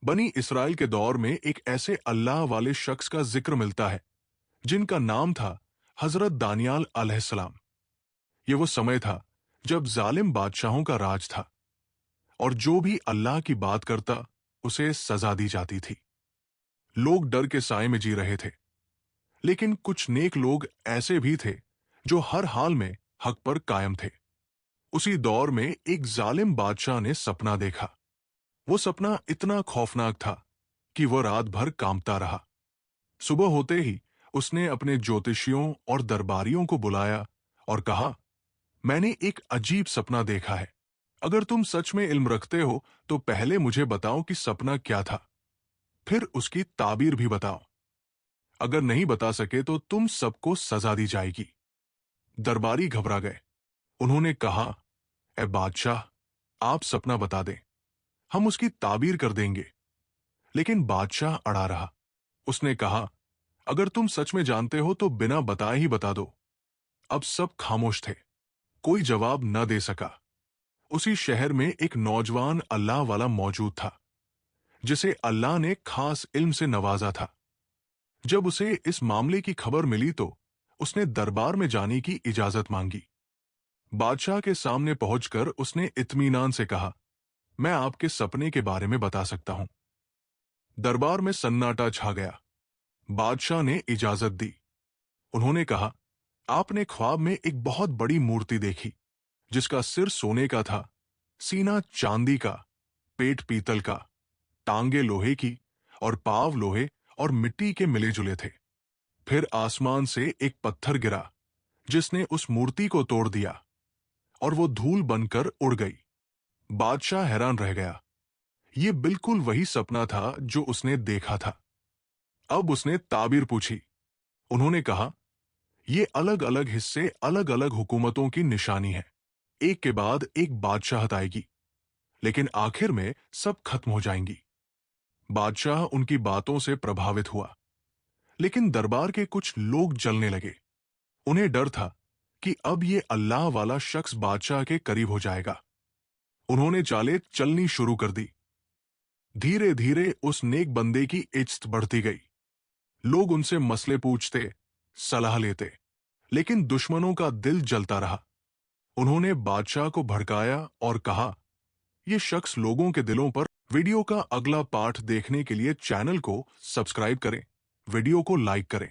बनी इसराइल के दौर में एक ऐसे अल्लाह वाले शख्स का जिक्र मिलता है जिनका नाम था हजरत दानियाल अलैहिस्सलाम। ये वो समय था जब जालिम बादशाहों का राज था और जो भी अल्लाह की बात करता उसे सजा दी जाती थी। लोग डर के साए में जी रहे थे, लेकिन कुछ नेक लोग ऐसे भी थे जो हर हाल में हक पर कायम थे। उसी दौर में एक जालिम बादशाह ने सपना देखा। वो सपना इतना खौफनाक था कि वह रात भर कांपता रहा। सुबह होते ही उसने अपने ज्योतिषियों और दरबारियों को बुलाया और कहा, मैंने एक अजीब सपना देखा है। अगर तुम सच में इल्म रखते हो तो पहले मुझे बताओ कि सपना क्या था, फिर उसकी ताबीर भी बताओ। अगर नहीं बता सके तो तुम सबको सजा दी जाएगी। दरबारी घबरा गए। उन्होंने कहा, ए बादशाह, आप सपना बता दें, हम उसकी ताबीर कर देंगे। लेकिन बादशाह अड़ा रहा। उसने कहा, अगर तुम सच में जानते हो तो बिना बताए ही बता दो। अब सब खामोश थे, कोई जवाब न दे सका। उसी शहर में एक नौजवान अल्लाह वाला मौजूद था जिसे अल्लाह ने खास इल्म से नवाजा था। जब उसे इस मामले की खबर मिली तो उसने दरबार में जाने की इजाजत मांगी। बादशाह के सामने पहुंचकर उसने इत्मीनान से कहा, मैं आपके सपने के बारे में बता सकता हूं। दरबार में सन्नाटा छा गया। बादशाह ने इजाजत दी। उन्होंने कहा, आपने ख्वाब में एक बहुत बड़ी मूर्ति देखी जिसका सिर सोने का था, सीना चांदी का, पेट पीतल का, टांगे लोहे की और पांव लोहे और मिट्टी के मिले जुले थे। फिर आसमान से एक पत्थर गिरा जिसने उस मूर्ति को तोड़ दिया और वो धूल बनकर उड़ गई। बादशाह हैरान रह गया। ये बिल्कुल वही सपना था जो उसने देखा था। अब उसने ताबीर पूछी। उन्होंने कहा, ये अलग अलग हिस्से अलग अलग हुकूमतों की निशानी है। एक के बाद एक बादशाहत आएगी, लेकिन आखिर में सब खत्म हो जाएंगी। बादशाह उनकी बातों से प्रभावित हुआ, लेकिन दरबार के कुछ लोग जलने लगे। उन्हें डर था कि अब ये अल्लाह वाला शख्स बादशाह के करीब हो जाएगा। उन्होंने चालें चलनी शुरू कर दी। धीरे धीरे उस नेक बंदे की इज्जत बढ़ती गई। लोग उनसे मसले पूछते, सलाह लेते, लेकिन दुश्मनों का दिल जलता रहा। उन्होंने बादशाह को भड़काया और कहा, यह शख्स लोगों के दिलों पर। वीडियो का अगला पार्ट देखने के लिए चैनल को सब्सक्राइब करें, वीडियो को लाइक करें।